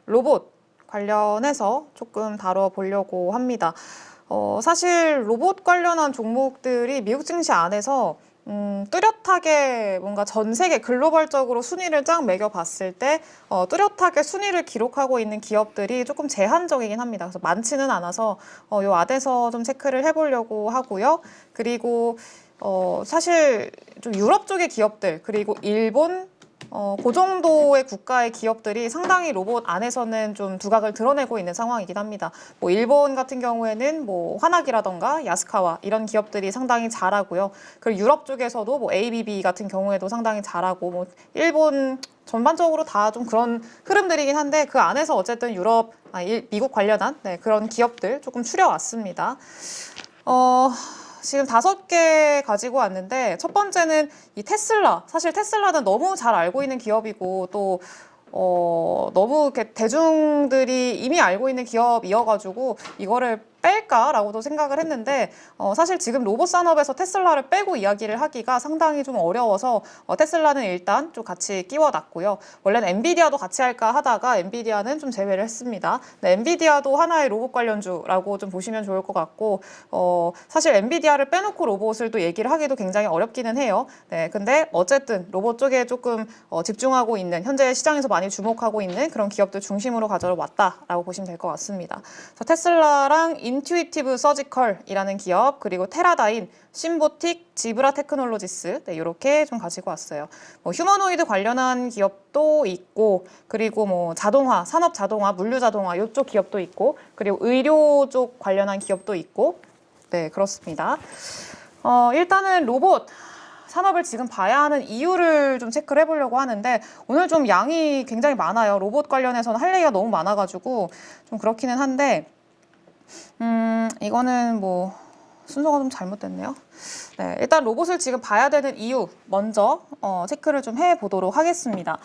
로봇 관련해서 조금 다뤄보려고 합니다. 사실 로봇 관련한 종목들이 미국 증시 안에서 뚜렷하게 뭔가 전 세계 글로벌적으로 순위를 쫙 매겨봤을 때 뚜렷하게 순위를 기록하고 있는 기업들이 조금 제한적이긴 합니다. 그래서 많지는 않아서 요 안에서 좀 체크를 해보려고 하고요. 그리고 사실 좀 유럽 쪽의 기업들 그리고 일본 그 정도의 국가의 기업들이 상당히 로봇 안에서는 좀 두각을 드러내고 있는 상황이긴 합니다. 뭐 일본 같은 경우에는 뭐 화나기라던가 야스카와 이런 기업들이 상당히 잘하고요. 그리고 유럽 쪽에서도 뭐 ABB 같은 경우에도 상당히 잘하고 뭐 일본 전반적으로 다 좀 그런 흐름들이긴 한데 그 안에서 어쨌든 미국 관련한 그런 기업들 조금 추려왔습니다. 지금 5개 가지고 왔는데 첫 번째는 이 테슬라. 사실 테슬라는 너무 잘 알고 있는 기업이고 또 너무 이렇게 대중들이 이미 알고 있는 기업이어가지고 이거를 뺄까라고도 생각을 했는데 사실 지금 로봇 산업에서 테슬라를 빼고 이야기를 하기가 상당히 좀 어려워서 테슬라는 일단 좀 같이 끼워놨고요. 원래는 엔비디아도 같이 할까 하다가 엔비디아는 좀 제외를 했습니다. 네, 엔비디아도 하나의 로봇 관련주라고 좀 보시면 좋을 것 같고 사실 엔비디아를 빼놓고 로봇을 또 얘기를 하기도 굉장히 어렵기는 해요. 네, 근데 어쨌든 로봇 쪽에 조금 집중하고 있는 현재 시장에서 많이 주목하고 있는 그런 기업들 중심으로 가져왔다라고 보시면 될 것 같습니다. 그래서 테슬라랑 인투이티브 서지컬이라는 기업, 그리고 테라다인, 심보틱, 지브라 테크놀로지스 이렇게 좀 가지고 왔어요. 뭐 휴머노이드 관련한 기업도 있고, 그리고 뭐 자동화, 산업 자동화, 물류 자동화 이쪽 기업도 있고, 그리고 의료 쪽 관련한 기업도 있고, 네 그렇습니다. 일단은 로봇 산업을 지금 봐야 하는 이유를 좀 체크를 해보려고 하는데 오늘 좀 양이 굉장히 많아요. 로봇 관련해서는 할 얘기가 너무 많아가지고 좀 그렇기는 한데 이거는 뭐 순서가 좀 잘못됐네요. 네, 일단 로봇을 지금 봐야 되는 이유 먼저 체크를 좀 해보도록 하겠습니다.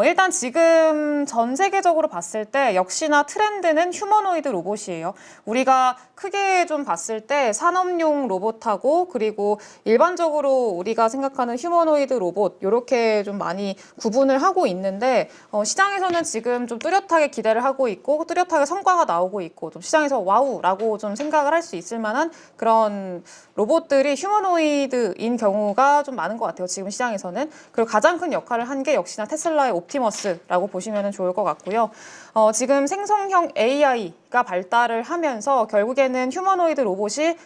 일단 지금 전 세계적으로 봤을 때 역시나 트렌드는 휴머노이드 로봇이에요. 우리가 크게 좀 봤을 때 산업용 로봇하고 그리고 일반적으로 우리가 생각하는 휴머노이드 로봇 이렇게 좀 많이 구분을 하고 있는데 시장에서는 지금 좀 뚜렷하게 기대를 하고 있고 뚜렷하게 성과가 나오고 있고 좀 시장에서 와우라고 좀 생각을 할 수 있을 만한 그런 로봇들이 휴머노이드인 경우가 좀 많은 것 같아요. 지금 시장에서는. 그리고 가장 큰 역할을 한 게 역시나 테슬라의 옵티머스라고 보시면 좋을 것 같고요. 지금 생성형 AI가 발달을 하면서 결국에는 휴머노이드 로봇이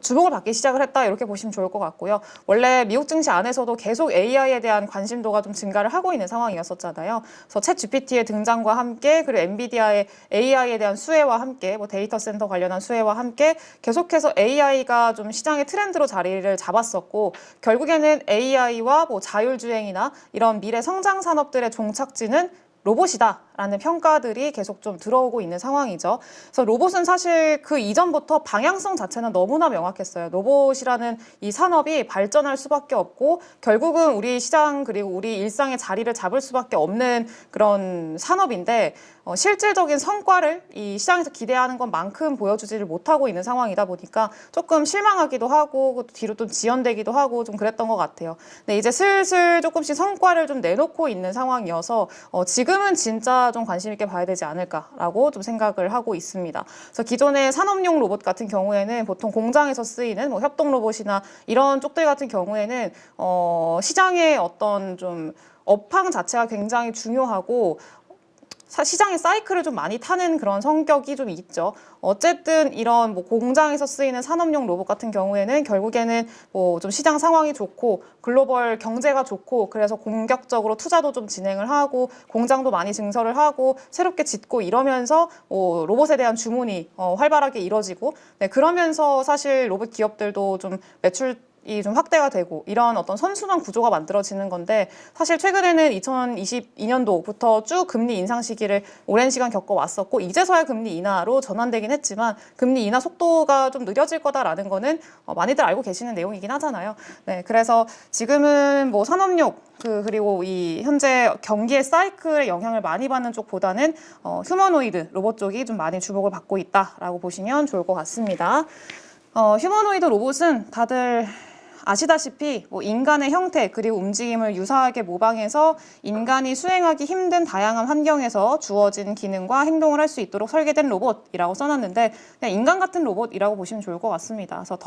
주목을 받기 시작을 했다 이렇게 보시면 좋을 것 같고요. 원래 미국 증시 안에서도 계속 AI에 대한 관심도가 좀 증가를 하고 있는 상황이었었잖아요. 그래서 챗 GPT의 등장과 함께 그리고 엔비디아의 AI에 대한 수혜와 함께 뭐 데이터 센터 관련한 수혜와 함께 계속해서 AI가 좀 시장의 트렌드로 자리를 잡았었고 결국에는 AI와 뭐 자율주행이나 이런 미래 성장 산업들의 종착지는 로봇이다라는 평가들이 계속 좀 들어오고 있는 상황이죠. 그래서 로봇은 사실 그 이전부터 방향성 자체는 너무나 명확했어요. 로봇이라는 이 산업이 발전할 수밖에 없고 결국은 우리 시장 그리고 우리 일상의 자리를 잡을 수밖에 없는 그런 산업인데 실질적인 성과를 이 시장에서 기대하는 것만큼 보여주지를 못하고 있는 상황이다 보니까 조금 실망하기도 하고 뒤로 좀 지연되기도 하고 좀 그랬던 것 같아요. 근데 이제 슬슬 조금씩 성과를 좀 내놓고 있는 상황이어서 지금은 진짜 좀 관심 있게 봐야 되지 않을까라고 좀 생각을 하고 있습니다. 그래서 기존의 산업용 로봇 같은 경우에는 보통 공장에서 쓰이는 뭐 협동 로봇이나 이런 쪽들 같은 경우에는 시장의 어떤 좀 업황 자체가 굉장히 중요하고 시장의 사이클을 좀 많이 타는 그런 성격이 좀 있죠. 어쨌든 이런 뭐 공장에서 쓰이는 산업용 로봇 같은 경우에는 결국에는 뭐 좀 시장 상황이 좋고 글로벌 경제가 좋고 그래서 공격적으로 투자도 좀 진행을 하고 공장도 많이 증설을 하고 새롭게 짓고 이러면서 로봇에 대한 주문이 활발하게 이뤄지고 그러면서 사실 로봇 기업들도 좀 매출 이 좀 확대가 되고 이런 어떤 선순환 구조가 만들어지는 건데 사실 최근에는 2022년도부터 쭉 금리 인상 시기를 오랜 시간 겪어왔었고 이제서야 금리 인하로 전환되긴 했지만 금리 인하 속도가 좀 느려질 거다라는 거는 많이들 알고 계시는 내용이긴 하잖아요. 네, 그래서 지금은 뭐 산업용 그리고 이 현재 경기의 사이클에 영향을 많이 받는 쪽보다는 휴머노이드 로봇 쪽이 좀 많이 주목을 받고 있다라고 보시면 좋을 것 같습니다. 휴머노이드 로봇은 다들 아시다시피 뭐 인간의 형태 그리고 움직임을 유사하게 모방해서 인간이 수행하기 힘든 다양한 환경에서 주어진 기능과 행동을 할 수 있도록 설계된 로봇이라고 써놨는데 그냥 인간 같은 로봇이라고 보시면 좋을 것 같습니다. 그래서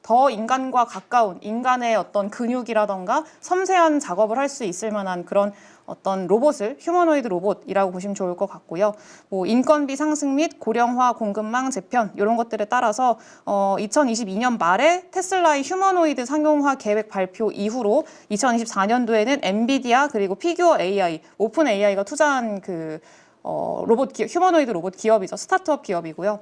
더 인간과 가까운 인간의 어떤 근육이라던가 섬세한 작업을 할 수 있을 만한 그런 어떤 로봇을 휴머노이드 로봇이라고 보시면 좋을 것 같고요. 뭐 인건비 상승 및 고령화 공급망 재편 이런 것들에 따라서 2022년 말에 테슬라의 휴머노이드 상용화 계획 발표 이후로 2024년도에는 엔비디아 그리고 피규어 AI, 오픈 AI가 투자한 그 휴머노이드 로봇 기업이죠. 스타트업 기업이고요.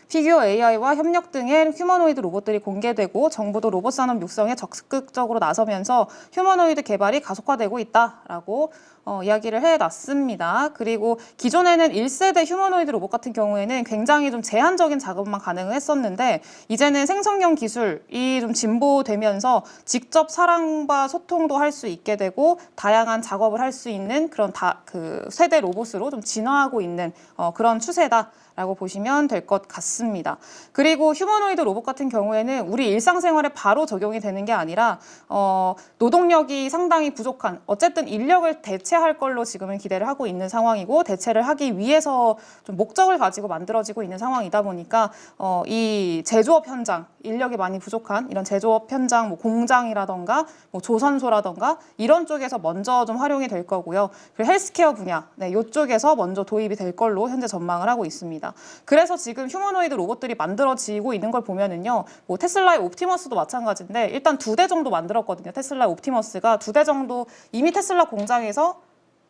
피규어 AI와 협력 등의 휴머노이드 로봇들이 공개되고 정부도 로봇 산업 육성에 적극적으로 나서면서 휴머노이드 개발이 가속화되고 있다라고 이야기를 해놨습니다. 그리고 기존에는 1세대 휴머노이드 로봇 같은 경우에는 굉장히 좀 제한적인 작업만 가능했었는데 이제는 생성형 기술이 좀 진보되면서 직접 사람과 소통도 할 수 있게 되고 다양한 작업을 할 수 있는 그런 그 세대 로봇으로 좀 진화하고 있는 그런 추세다. 라고 보시면 될 것 같습니다. 그리고 휴머노이드 로봇 같은 경우에는 우리 일상생활에 바로 적용이 되는 게 아니라 노동력이 상당히 부족한 어쨌든 인력을 대체할 걸로 지금은 기대를 하고 있는 상황이고 대체를 하기 위해서 좀 목적을 가지고 만들어지고 있는 상황이다 보니까 이 제조업 현장 인력이 많이 부족한 이런 제조업 현장 뭐 공장이라던가 뭐 조선소라던가 이런 쪽에서 먼저 좀 활용이 될 거고요. 그리고 헬스케어 분야 이쪽에서 먼저 도입이 될 걸로 현재 전망을 하고 있습니다. 그래서 지금 휴머노이드 로봇들이 만들어지고 있는 걸 보면은요, 뭐 테슬라의 옵티머스도 마찬가지인데 일단 2대 정도 만들었거든요. 테슬라 옵티머스가 2대 정도 이미 테슬라 공장에서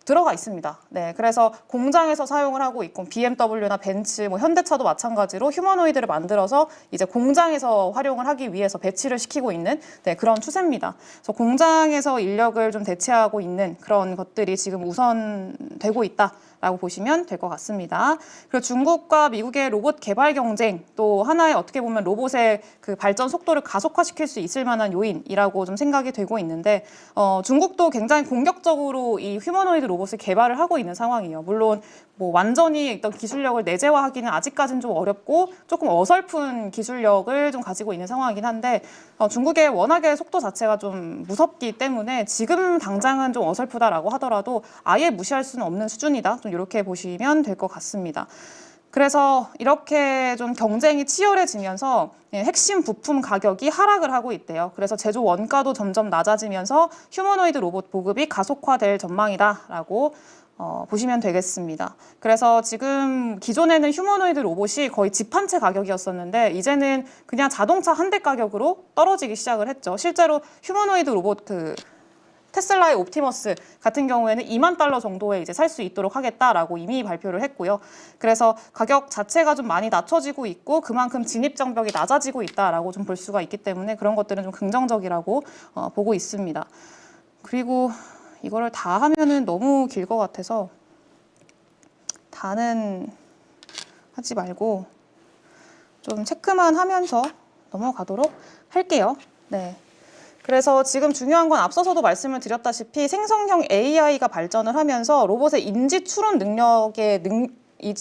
들어가 있습니다. 네, 그래서 공장에서 사용을 하고 있고 BMW나 벤츠, 뭐 현대차도 마찬가지로 휴머노이드를 만들어서 이제 공장에서 활용을 하기 위해서 배치를 시키고 있는 그런 추세입니다. 그래서 공장에서 인력을 좀 대체하고 있는 그런 것들이 지금 우선되고 있다. 라고 보시면 될 것 같습니다. 그리고 중국과 미국의 로봇 개발 경쟁 또 하나의 어떻게 보면 로봇의 그 발전 속도를 가속화시킬 수 있을 만한 요인이라고 좀 생각이 되고 있는데 중국도 굉장히 공격적으로 이 휴머노이드 로봇을 개발을 하고 있는 상황이에요. 물론 뭐 완전히 어떤 기술력을 내재화하기는 아직까지는 좀 어렵고 조금 어설픈 기술력을 좀 가지고 있는 상황이긴 한데 중국의 워낙에 속도 자체가 좀 무섭기 때문에 지금 당장은 좀 어설프다라고 하더라도 아예 무시할 수는 없는 수준이다. 좀 이렇게 보시면 될 것 같습니다. 그래서 이렇게 좀 경쟁이 치열해지면서 핵심 부품 가격이 하락을 하고 있대요. 그래서 제조 원가도 점점 낮아지면서 휴머노이드 로봇 보급이 가속화될 전망이다라고 보시면 되겠습니다. 그래서 지금 기존에는 휴머노이드 로봇이 거의 집 한 채 가격이었었는데 이제는 그냥 자동차 한 대 가격으로 떨어지기 시작을 했죠. 실제로 휴머노이드 로봇 테슬라의 옵티머스 같은 경우에는 $20,000 정도에 이제 살 수 있도록 하겠다라고 이미 발표를 했고요. 그래서 가격 자체가 좀 많이 낮춰지고 있고 그만큼 진입 장벽이 낮아지고 있다라고 좀 볼 수가 있기 때문에 그런 것들은 좀 긍정적이라고 보고 있습니다. 그리고 이거를 다 하면은 너무 길 것 같아서 다는 하지 말고 좀 체크만 하면서 넘어가도록 할게요. 네. 그래서 지금 중요한 건 앞서서도 말씀을 드렸다시피 생성형 AI가 발전을 하면서 로봇의 인지 추론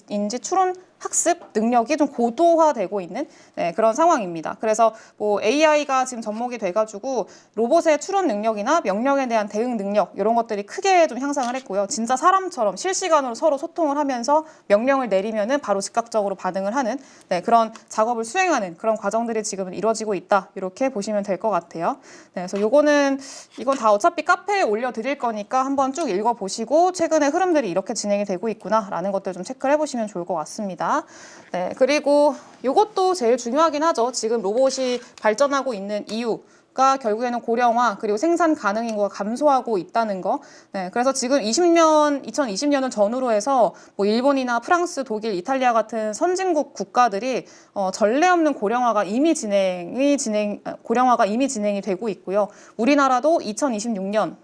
인지 추론 학습 능력이 좀 고도화되고 있는 그런 상황입니다. 그래서 뭐 AI가 지금 접목이 돼가지고 로봇의 추론 능력이나 명령에 대한 대응 능력 이런 것들이 크게 좀 향상을 했고요. 진짜 사람처럼 실시간으로 서로 소통을 하면서 명령을 내리면은 바로 즉각적으로 반응을 하는 그런 작업을 수행하는 그런 과정들이 지금은 이루어지고 있다. 이렇게 보시면 될 것 같아요. 그래서 이건 다 어차피 카페에 올려드릴 거니까 한번 쭉 읽어보시고 최근의 흐름들이 이렇게 진행이 되고 있구나라는 것들 좀 체크를 해보시면 좋을 것 같습니다. 네, 그리고 이것도 제일 중요하긴 하죠. 지금 로봇이 발전하고 있는 이유가 결국에는 고령화 그리고 생산 가능 인구가 감소하고 있다는 거. 네, 그래서 지금 2020년을 전후로 해서 뭐 일본이나 프랑스, 독일, 이탈리아 같은 선진국 국가들이 전례 없는 고령화가 이미 진행이 되고 있고요. 우리나라도 2026년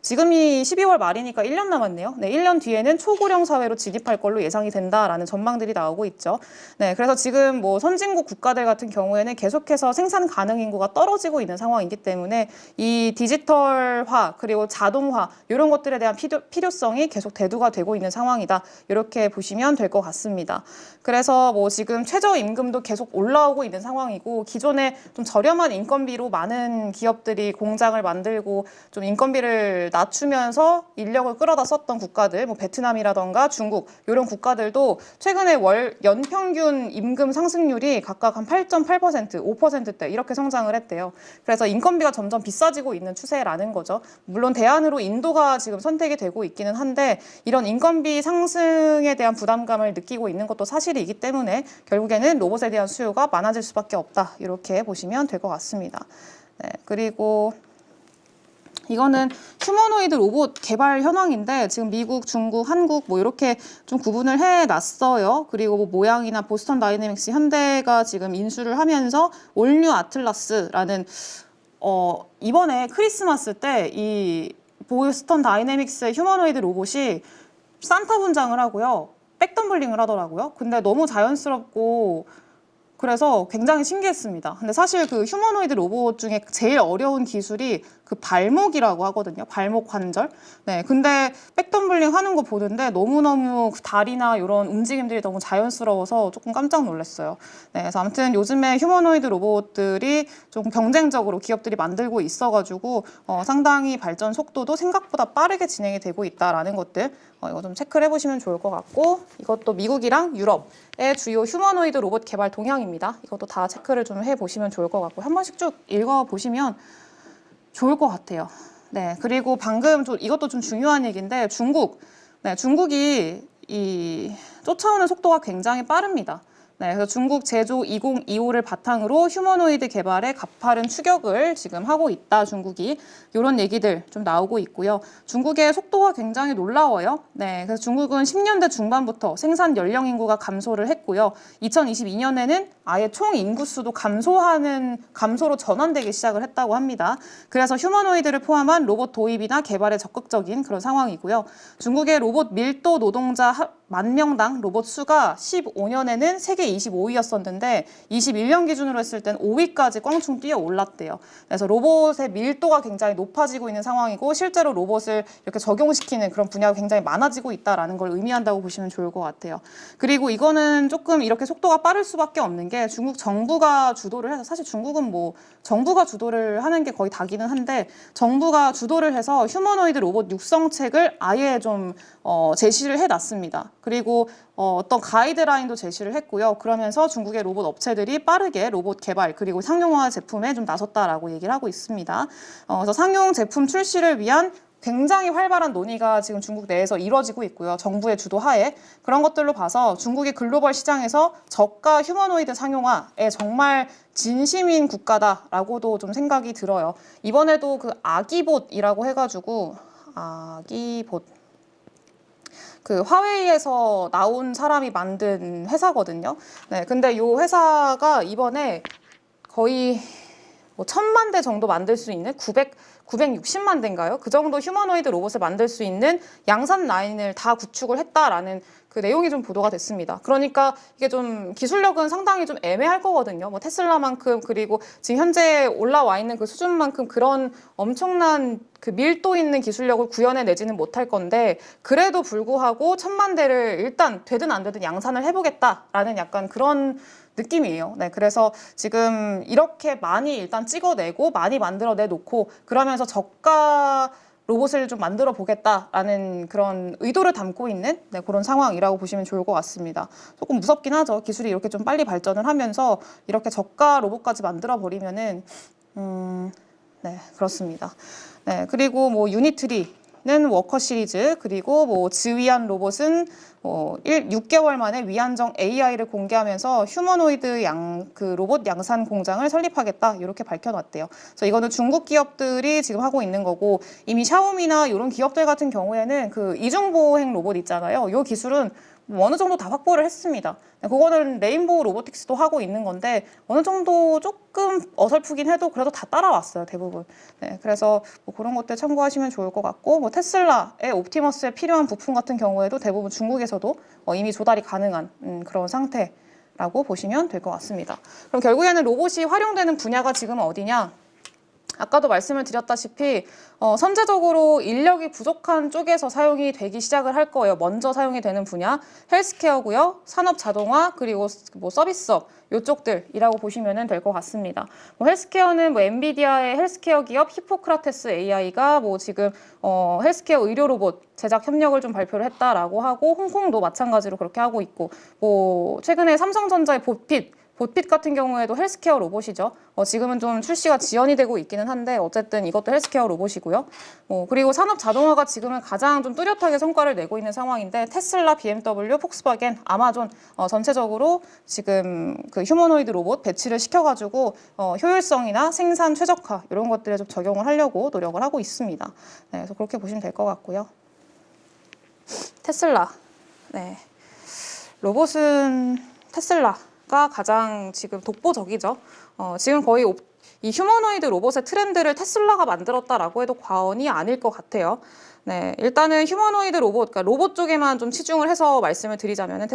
지금이 12월 말이니까 1년 남았네요. 네, 1년 뒤에는 초고령 사회로 진입할 걸로 예상이 된다라는 전망들이 나오고 있죠. 네, 그래서 지금 뭐 선진국 국가들 같은 경우에는 계속해서 생산 가능 인구가 떨어지고 있는 상황이기 때문에 이 디지털화 그리고 자동화 이런 것들에 대한 필요성이 계속 대두가 되고 있는 상황이다. 이렇게 보시면 될 것 같습니다. 그래서 뭐 지금 최저임금도 계속 올라오고 있는 상황이고 기존에 좀 저렴한 인건비로 많은 기업들이 공장을 만들고 좀 인건비를 낮추면서 인력을 끌어다 썼던 국가들, 뭐 베트남이라던가 중국 이런 국가들도 최근에 월 연평균 임금 상승률이 각각 한 8.8%, 5%대 이렇게 성장을 했대요. 그래서 인건비가 점점 비싸지고 있는 추세라는 거죠. 물론 대안으로 인도가 지금 선택이 되고 있기는 한데 이런 인건비 상승에 대한 부담감을 느끼고 있는 것도 사실이기 때문에 결국에는 로봇에 대한 수요가 많아질 수밖에 없다. 이렇게 보시면 될 것 같습니다. 네, 그리고 이거는 휴머노이드 로봇 개발 현황인데 지금 미국, 중국, 한국 뭐 이렇게 좀 구분을 해놨어요. 그리고 뭐 모양이나 보스턴 다이내믹스, 현대가 지금 인수를 하면서 올뉴 아틀라스라는 이번에 크리스마스 때 이 보스턴 다이내믹스의 휴머노이드 로봇이 산타 분장을 하고요. 백덤블링을 하더라고요. 근데 너무 자연스럽고 그래서 굉장히 신기했습니다. 근데 사실 그 휴머노이드 로봇 중에 제일 어려운 기술이 그 발목이라고 하거든요. 발목 관절. 네, 근데 백덤블링 하는 거 보는데 너무너무 그 다리나 이런 움직임들이 너무 자연스러워서 조금 깜짝 놀랐어요. 네, 그래서 아무튼 요즘에 휴머노이드 로봇들이 조금 경쟁적으로 기업들이 만들고 있어가지고 상당히 발전 속도도 생각보다 빠르게 진행이 되고 있다라는 것들 이거 좀 체크를 해보시면 좋을 것 같고 이것도 미국이랑 유럽의 주요 휴머노이드 로봇 개발 동향입니다. 이것도 다 체크를 좀 해보시면 좋을 것 같고 한 번씩 쭉 읽어보시면 좋을 것 같아요. 네, 그리고 방금 이것도 좀 중요한 얘기인데 중국이 쫓아오는 속도가 굉장히 빠릅니다. 네, 그래서 중국 제조 2025를 바탕으로 휴머노이드 개발에 가파른 추격을 지금 하고 있다, 중국이. 이런 얘기들 좀 나오고 있고요. 중국의 속도가 굉장히 놀라워요. 네, 그래서 중국은 10년대 중반부터 생산 연령 인구가 감소를 했고요. 2022년에는 아예 총 인구수도 감소로 전환되기 시작을 했다고 합니다. 그래서 휴머노이드를 포함한 로봇 도입이나 개발에 적극적인 그런 상황이고요. 중국의 로봇 밀도 노동자 10,000명당 로봇 수가 15년에는 세계 25위였었는데 21년 기준으로 했을 땐 5위까지 꽝충 뛰어 올랐대요. 그래서 로봇의 밀도가 굉장히 높아지고 있는 상황이고 실제로 로봇을 이렇게 적용시키는 그런 분야가 굉장히 많아지고 있다는 걸 의미한다고 보시면 좋을 것 같아요. 그리고 이거는 조금 이렇게 속도가 빠를 수밖에 없는 게 중국 정부가 주도를 해서 사실 중국은 뭐 정부가 주도를 하는 게 거의 다기는 한데 정부가 주도를 해서 휴머노이드 로봇 육성책을 아예 좀 제시를 해놨습니다. 그리고 어떤 가이드라인도 제시를 했고요. 그러면서 중국의 로봇 업체들이 빠르게 로봇 개발 그리고 상용화 제품에 좀 나섰다라고 얘기를 하고 있습니다. 그래서 상용 제품 출시를 위한 굉장히 활발한 논의가 지금 중국 내에서 이루어지고 있고요. 정부의 주도하에 그런 것들로 봐서 중국이 글로벌 시장에서 저가 휴머노이드 상용화에 정말 진심인 국가다라고도 좀 생각이 들어요. 이번에도 그 아기봇이라고 해가지고 아기봇 그 화웨이에서 나온 사람이 만든 회사거든요. 네, 근데 이 회사가 이번에 거의 뭐 1,000만 대 정도 만들 수 있는 960만 대인가요? 그 정도 휴머노이드 로봇을 만들 수 있는 양산 라인을 다 구축을 했다라는 그 내용이 좀 보도가 됐습니다. 그러니까 이게 좀 기술력은 상당히 좀 애매할 거거든요. 뭐 테슬라만큼 그리고 지금 현재 올라와 있는 그 수준만큼 그런 엄청난 그 밀도 있는 기술력을 구현해내지는 못할 건데 그래도 불구하고 1,000만 대를 일단 되든 안 되든 양산을 해보겠다라는 약간 그런 느낌이에요. 네, 그래서 지금 이렇게 많이 일단 찍어내고 많이 만들어내 놓고 그러면서 저가 로봇을 좀 만들어 보겠다라는 그런 의도를 담고 있는 그런 상황이라고 보시면 좋을 것 같습니다. 조금 무섭긴 하죠. 기술이 이렇게 좀 빨리 발전을 하면서 이렇게 저가 로봇까지 만들어 버리면은 네, 그렇습니다. 네, 그리고 뭐 유니트리는 워커 시리즈 그리고 뭐 즈위안 로봇은 6개월 만에 위안정 AI를 공개하면서 휴머노이드 그 로봇 양산 공장을 설립하겠다 이렇게 밝혀놨대요. 그래서 이거는 중국 기업들이 지금 하고 있는 거고 이미 샤오미나 이런 기업들 같은 경우에는 그 이중보행 로봇 있잖아요. 이 기술은 뭐 어느 정도 다 확보를 했습니다. 네, 그거는 레인보우 로보틱스도 하고 있는 건데 어느 정도 조금 어설프긴 해도 그래도 다 따라왔어요, 대부분. 네, 그래서 뭐 그런 것들 참고하시면 좋을 것 같고, 뭐 테슬라의 옵티머스에 필요한 부품 같은 경우에도 대부분 중국에서도 이미 조달이 가능한 그런 상태라고 보시면 될 것 같습니다. 그럼 결국에는 로봇이 활용되는 분야가 지금 어디냐? 아까도 말씀을 드렸다시피 선제적으로 인력이 부족한 쪽에서 사용이 되기 시작을 할 거예요. 먼저 사용이 되는 분야 헬스케어고요. 산업 자동화 그리고 뭐 서비스업 이쪽들이라고 보시면 될 것 같습니다. 뭐 헬스케어는 뭐 엔비디아의 헬스케어 기업 히포크라테스 AI가 뭐 지금 헬스케어 의료 로봇 제작 협력을 좀 발표를 했다라고 하고, 홍콩도 마찬가지로 그렇게 하고 있고, 뭐 최근에 삼성전자의 보핏 같은 경우에도 헬스케어 로봇이죠. 지금은 좀 출시가 지연이 되고 있기는 한데 어쨌든 이것도 헬스케어 로봇이고요. 그리고 산업 자동화가 지금은 가장 좀 뚜렷하게 성과를 내고 있는 상황인데 테슬라, BMW, 폭스바겐, 아마존 전체적으로 지금 그 휴머노이드 로봇 배치를 시켜가지고 효율성이나 생산 최적화 이런 것들에 좀 적용을 하려고 노력을 하고 있습니다. 네, 그래서 그렇게 보시면 될 것 같고요. 테슬라. 네. 로봇은 테슬라가 가장 지금 독보적이죠. 지금 거의 이 휴머노이드 로봇의 트렌드를 테슬라가 만들었다라고 해도 과언이 아닐 것 같아요. 네, 일단은 휴머노이드 로봇, 그러니까 로봇 쪽에만 좀 치중을 해서 말씀을 드리자면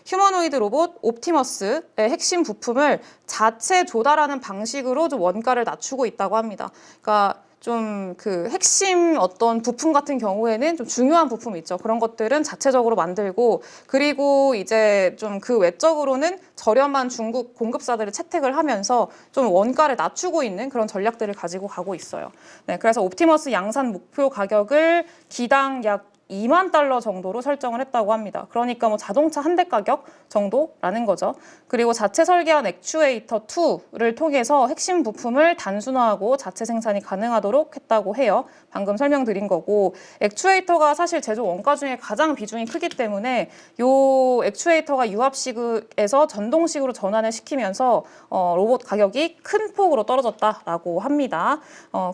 휴머노이드 로봇 옵티머스의 핵심 부품을 자체 조달하는 방식으로 좀 원가를 낮추고 있다고 합니다. 그러니까 좀 그 핵심 어떤 부품 같은 경우에는 좀 중요한 부품 있죠. 그런 것들은 자체적으로 만들고, 그리고 이제 좀 그 외적으로는 저렴한 중국 공급사들을 채택을 하면서 좀 원가를 낮추고 있는 그런 전략들을 가지고 가고 있어요. 네, 그래서 옵티머스 양산 목표 가격을 기당 약 2만 달러 정도로 설정을 했다고 합니다. 그러니까 뭐 자동차 한 대 가격 정도라는 거죠. 그리고 자체 설계한 액추에이터 2를 통해서 핵심 부품을 단순화하고 자체 생산이 가능하도록 했다고 해요. 방금 설명드린 거고, 액추에이터가 사실 제조 원가 중에 가장 비중이 크기 때문에 요 액추에이터가 유압식에서 전동식으로 전환을 시키면서 로봇 가격이 큰 폭으로 떨어졌다라고 합니다.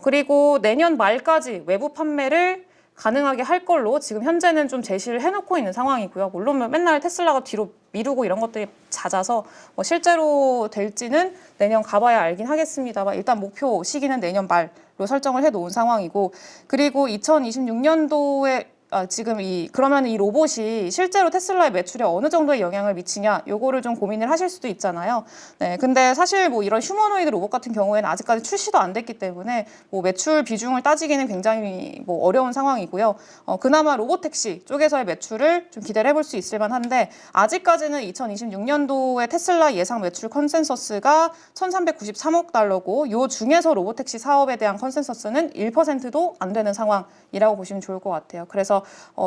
그리고 내년 말까지 외부 판매를 가능하게 할 걸로 지금 현재는 좀 제시를 해놓고 있는 상황이고요. 물론 맨날 테슬라가 뒤로 미루고 이런 것들이 잦아서 실제로 될지는 내년 가봐야 알긴 하겠습니다만, 일단 목표 시기는 내년 말로 설정을 해놓은 상황이고, 그리고 2026년도에 지금 그러면 이 로봇이 실제로 테슬라의 매출에 어느 정도의 영향을 미치냐, 요거를 좀 고민을 하실 수도 있잖아요. 네, 근데 사실 뭐 이런 휴머노이드 로봇 같은 경우에는 아직까지 출시도 안 됐기 때문에 뭐 매출 비중을 따지기는 굉장히 뭐 어려운 상황이고요. 그나마 로봇택시 쪽에서의 매출을 좀 기대를 해볼 수 있을 만한데, 아직까지는 2026년도에 테슬라 예상 매출 컨센서스가 1,393억 달러고, 요 중에서 로봇택시 사업에 대한 컨센서스는 1%도 안 되는 상황이라고 보시면 좋을 것 같아요. 그래서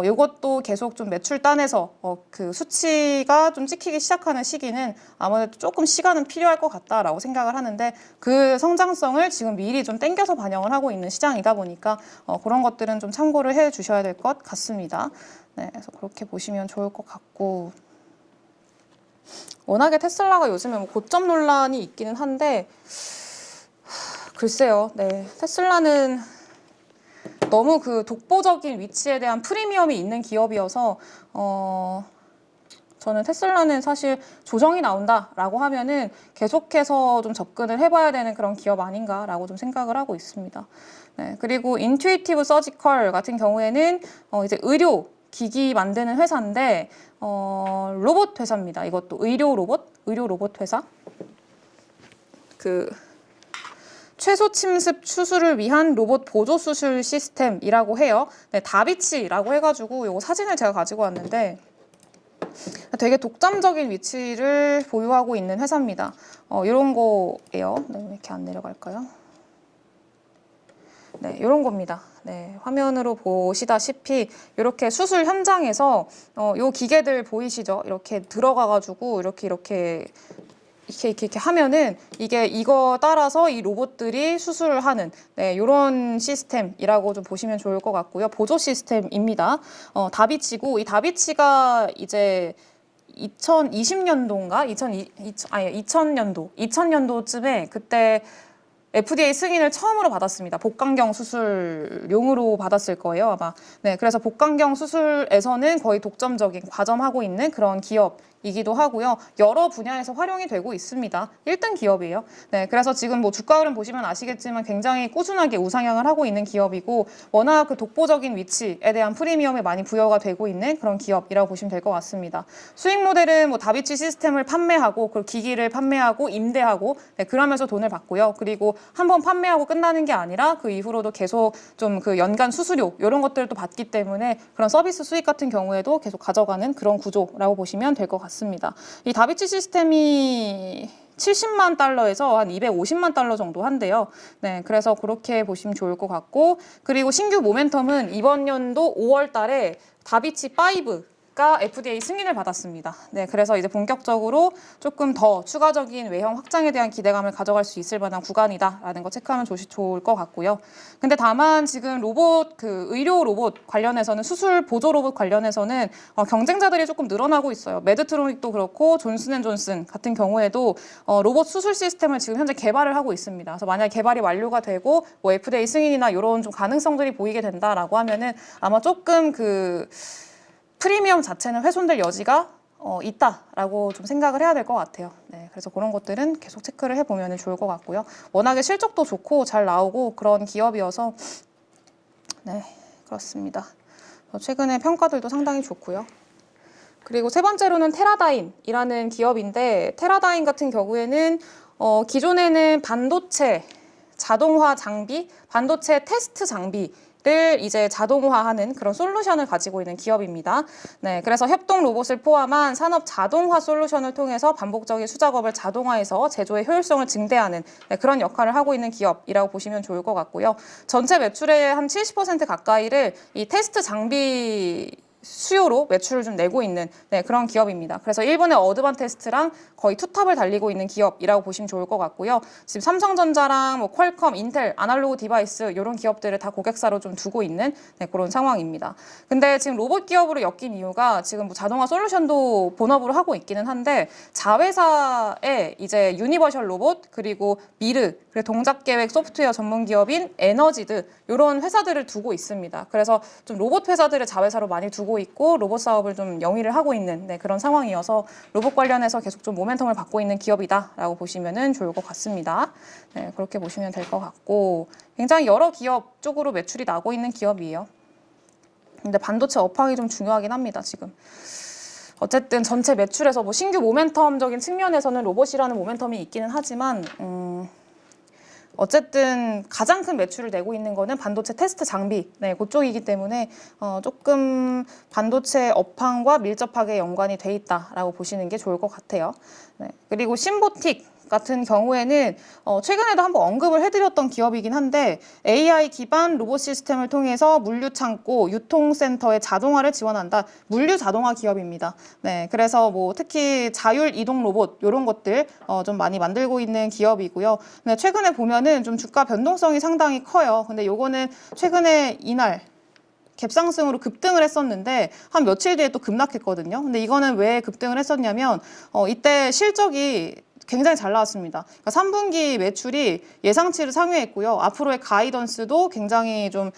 이것도 계속 좀 매출단에서 그 수치가 좀 찍히기 시작하는 시기는 아무래도 조금 시간은 필요할 것 같다라고 생각을 하는데, 그 성장성을 지금 미리 좀 땡겨서 반영을 하고 있는 시장이다 보니까 그런 것들은 좀 참고를 해 주셔야 될 것 같습니다. 네, 그래서 그렇게 보시면 좋을 것 같고, 워낙에 테슬라가 요즘에 뭐 고점 논란이 있기는 한데, 글쎄요. 네, 테슬라는 너무 그 독보적인 위치에 대한 프리미엄이 있는 기업이어서 저는 테슬라는 사실 조정이 나온다라고 하면은 계속해서 좀 접근을 해봐야 되는 그런 기업 아닌가라고 좀 생각을 하고 있습니다. 네, 그리고 인투이티브 서지컬 같은 경우에는 이제 의료 기기 만드는 회사인데 로봇 회사입니다. 이것도 의료 로봇 회사. 최소 침습 수술을 위한 로봇 보조 수술 시스템이라고 해요. 네, 다비치라고 해가지고 요거 사진을 제가 가지고 왔는데 되게 독점적인 위치를 보유하고 있는 회사입니다. 이런 거예요. 네, 왜 이렇게 안 내려갈까요? 네, 이런 겁니다. 네, 화면으로 보시다시피 이렇게 수술 현장에서 요 기계들 보이시죠? 이렇게 들어가가지고 이렇게 하면은 이거 따라서 이 로봇들이 수술을 하는 이런 시스템이라고 좀 보시면 좋을 것 같고요. 보조 시스템입니다. 다비치고, 이 다비치가 이제 2020년도인가? 2000년도쯤에 그때 FDA 승인을 처음으로 받았습니다. 복강경 수술용으로 받았을 거예요, 아마. 네, 그래서 복강경 수술에서는 거의 독점적인 과점하고 있는 그런 기업이기도 하고요. 여러 분야에서 활용이 되고 있습니다. 1등 기업이에요. 네, 그래서 지금 뭐 주가 흐름 보시면 아시겠지만 굉장히 꾸준하게 우상향을 하고 있는 기업이고 워낙 그 독보적인 위치에 대한 프리미엄이 많이 부여가 되고 있는 그런 기업이라고 보시면 될 것 같습니다. 수익 모델은 뭐 다비치 시스템을 판매하고 그 기기를 판매하고 임대하고 네, 그러면서 돈을 받고요. 그리고 한번 판매하고 끝나는 게 아니라 그 이후로도 계속 좀 그 연간 수수료 이런 것들도 받기 때문에 그런 서비스 수익 같은 경우에도 계속 가져가는 그런 구조라고 보시면 될 것 같습니다. 이 다비치 시스템이 70만 달러에서 한 250만 달러 정도 한대요. 네, 그래서 그렇게 보시면 좋을 것 같고 그리고 신규 모멘텀은 이번 연도 5월 달에 다비치 5가 FDA 승인을 받았습니다. 네, 그래서 이제 본격적으로 조금 더 추가적인 외형 확장에 대한 기대감을 가져갈 수 있을 만한 구간이다라는 거 체크하면 좋을 것 같고요. 근데 다만 지금 로봇 그 의료 로봇 관련해서는 수술 보조 로봇 관련해서는 경쟁자들이 조금 늘어나고 있어요. 메드트로닉도 그렇고 존슨앤존슨 같은 경우에도 로봇 수술 시스템을 지금 현재 개발을 하고 있습니다. 그래서 만약 개발이 완료가 되고 뭐 FDA 승인이나 이런 좀 가능성들이 보이게 된다라고 하면은 아마 조금 그 프리미엄 자체는 훼손될 여지가 있다라고 좀 생각을 해야 될 것 같아요. 네, 그래서 그런 것들은 계속 체크를 해보면 좋을 것 같고요. 워낙에 실적도 좋고 잘 나오고 그런 기업이어서 네, 그렇습니다. 최근에 평가들도 상당히 좋고요. 그리고 세 번째로는 테라다임이라는 기업인데 테라다임 같은 경우에는 기존에는 반도체 자동화 장비, 반도체 테스트 장비 를 이제 자동화하는 그런 솔루션을 가지고 있는 기업입니다. 네, 그래서 협동 로봇을 포함한 산업 자동화 솔루션을 통해서 반복적인 수작업을 자동화해서 제조의 효율성을 증대하는 그런 역할을 하고 있는 기업이라고 보시면 좋을 것 같고요. 전체 매출의 한 70% 가까이를 이 테스트 장비 수요로 매출을 좀 내고 있는 그런 기업입니다. 그래서 일본의 어드반테스트랑 거의 투탑을 달리고 있는 기업이라고 보시면 좋을 것 같고요. 지금 삼성전자랑 뭐 퀄컴, 인텔, 아날로그 디바이스 이런 기업들을 다 고객사로 좀 두고 있는 그런 상황입니다. 근데 지금 로봇 기업으로 엮인 이유가 지금 뭐 자동화 솔루션도 본업으로 하고 있기는 한데 자회사에 이제 유니버셜 로봇 그리고 미르 그리고 동작계획 소프트웨어 전문 기업인 에너지드 이런 회사들을 두고 있습니다. 그래서 좀 로봇 회사들을 자회사로 많이 두고 있고 로봇 사업을 좀 영위를 하고 있는 그런 상황이어서 로봇 관련해서 계속 좀 모멘텀을 받고 있는 기업이다라고 보시면 좋을 것 같습니다. 네, 그렇게 보시면 될 것 같고 굉장히 여러 기업 쪽으로 매출이 나고 있는 기업이에요. 근데 반도체 업황이 좀 중요하긴 합니다, 지금. 어쨌든 전체 매출에서 뭐 신규 모멘텀적인 측면에서는 로봇이라는 모멘텀이 있기는 하지만 어쨌든 가장 큰 매출을 내고 있는 거는 반도체 테스트 장비 그쪽이기 때문에 조금 반도체 업황과 밀접하게 연관이 돼 있다라고 보시는 게 좋을 것 같아요. 네. 그리고 신보틱 같은 경우에는 최근에도 한번 언급을 해드렸던 기업이긴 한데 AI 기반 로봇 시스템을 통해서 물류 창고, 유통센터의 자동화를 지원한다. 물류 자동화 기업입니다. 네, 그래서 뭐 특히 자율 이동 로봇 이런 것들 좀 많이 만들고 있는 기업이고요. 네, 최근에 보면은 좀 주가 변동성이 상당히 커요. 근데 요거는 최근에 이날 갭상승으로 급등을 했었는데 한 며칠 뒤에 또 급락했거든요. 근데 이거는 왜 급등을 했었냐면 이때 실적이 굉장히 잘 나왔습니다. 그러니까 3분기 매출이 예상치를 상회했고요. 앞으로의 가이던스도 굉장히 좀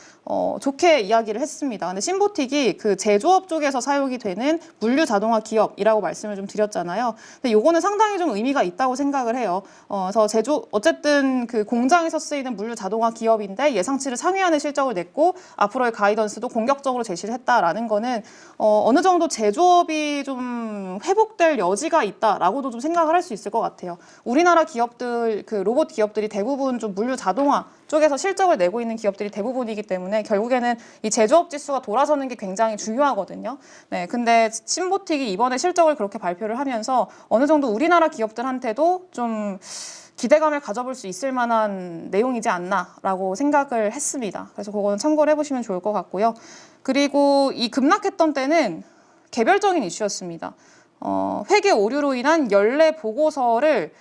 좋게 이야기를 했습니다. 근데 신보틱이 그 제조업 쪽에서 사용이 되는 물류 자동화 기업이라고 말씀을 좀 드렸잖아요. 근데 요거는 상당히 좀 의미가 있다고 생각을 해요. 그래서 어쨌든 그 공장에서 쓰이는 물류 자동화 기업인데 예상치를 상회하는 실적을 냈고 앞으로의 가이던스도 공격적으로 제시를 했다라는 거는 어느 정도 제조업이 좀 회복될 여지가 있다라고도 좀 생각을 할 수 있을 것 같아요. 우리나라 기업들, 그 로봇 기업들이 대부분 좀 물류 자동화 쪽에서 실적을 내고 있는 기업들이 대부분이기 때문에 결국에는 이 제조업 지수가 돌아서는 게 굉장히 중요하거든요. 네, 근데 신보틱이 이번에 실적을 그렇게 발표를 하면서 어느 정도 우리나라 기업들한테도 좀 기대감을 가져볼 수 있을 만한 내용이지 않나라고 생각을 했습니다. 그래서 그거는 참고를 해보시면 좋을 것 같고요. 그리고 이 급락했던 때는 개별적인 이슈였습니다. 회계 오류로 인한 연례 보고서를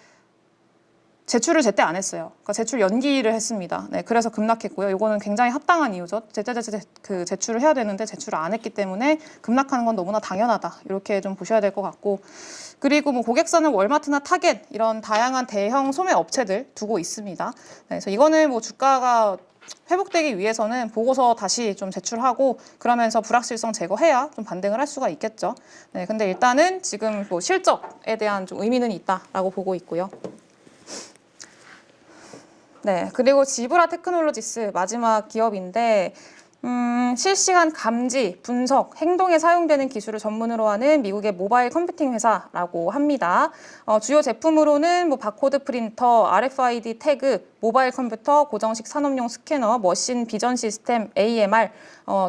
제출을 제때 안 했어요. 그러니까 제출 연기를 했습니다. 네, 그래서 급락했고요. 이거는 굉장히 합당한 이유죠. 제때 그 제출을 해야 되는데 제출을 안 했기 때문에 급락하는 건 너무나 당연하다. 이렇게 좀 보셔야 될 것 같고, 그리고 뭐 고객사는 월마트나 타겟 이런 다양한 대형 소매 업체들 두고 있습니다. 네, 그래서 이거는 뭐 주가가 회복되기 위해서는 보고서 다시 좀 제출하고 그러면서 불확실성 제거해야 좀 반등을 할 수가 있겠죠. 네, 근데 일단은 지금 뭐 실적에 대한 좀 의미는 있다라고 보고 있고요. 네, 그리고 지브라 테크놀로지스 마지막 기업인데 실시간 감지, 분석, 행동에 사용되는 기술을 전문으로 하는 미국의 모바일 컴퓨팅 회사라고 합니다. 주요 제품으로는 뭐 바코드 프린터, RFID 태그, 모바일 컴퓨터, 고정식 산업용 스캐너, 머신 비전 시스템, AMR,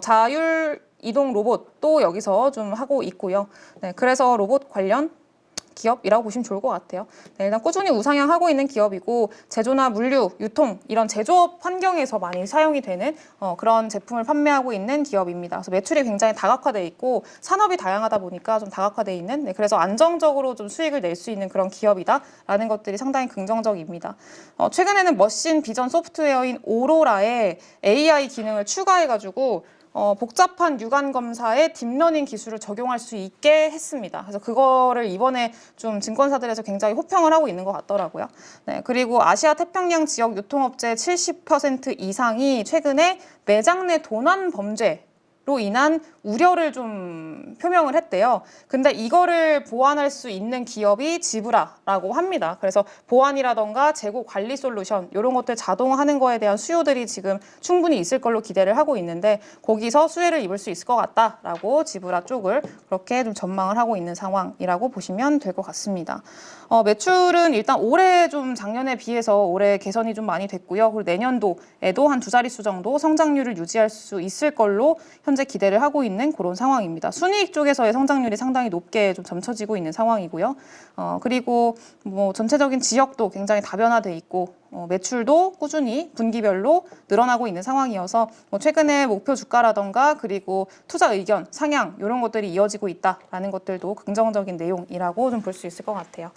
자율 이동 로봇도 여기서 좀 하고 있고요. 네, 그래서 로봇 관련 기업이라고 보시면 좋을 것 같아요. 네, 일단 꾸준히 우상향하고 있는 기업이고 제조나 물류, 유통 이런 제조업 환경에서 많이 사용이 되는 그런 제품을 판매하고 있는 기업입니다. 그래서 매출이 굉장히 다각화돼 있고 산업이 다양하다 보니까 좀 다각화돼 있는 그래서 안정적으로 좀 수익을 낼 수 있는 그런 기업이다라는 것들이 상당히 긍정적입니다. 최근에는 머신 비전 소프트웨어인 오로라에 AI 기능을 추가해가지고 복잡한 육안 검사에 딥러닝 기술을 적용할 수 있게 했습니다. 그래서 그거를 이번에 좀 증권사들에서 굉장히 호평을 하고 있는 것 같더라고요. 네, 그리고 아시아 태평양 지역 유통업체 70% 이상이 최근에 매장 내 도난 범죄 로 인한 우려를 좀 표명을 했대요. 근데 이거를 보완할 수 있는 기업이 지브라라고 합니다. 그래서 보안이라던가 재고 관리 솔루션 이런 것들 자동화하는 거에 대한 수요들이 지금 충분히 있을 걸로 기대를 하고 있는데 거기서 수혜를 입을 수 있을 것 같다라고 지브라 쪽을 그렇게 좀 전망을 하고 있는 상황이라고 보시면 될 것 같습니다. 매출은 일단 올해 좀 작년에 비해서 올해 개선이 좀 많이 됐고요. 그리고 내년도에도 한 두 자릿수 정도 성장률을 유지할 수 있을 걸로 현재 기대를 하고 있는 그런 상황입니다. 순이익 쪽에서의 성장률이 상당히 높게 좀 점쳐지고 있는 상황이고요. 그리고 뭐 전체적인 지역도 굉장히 다변화돼 있고 매출도 꾸준히 분기별로 늘어나고 있는 상황이어서 뭐 최근에 목표 주가라던가 그리고 투자 의견, 상향 이런 것들이 이어지고 있다라는 것들도 긍정적인 내용이라고 좀 볼 수 있을 것 같아요.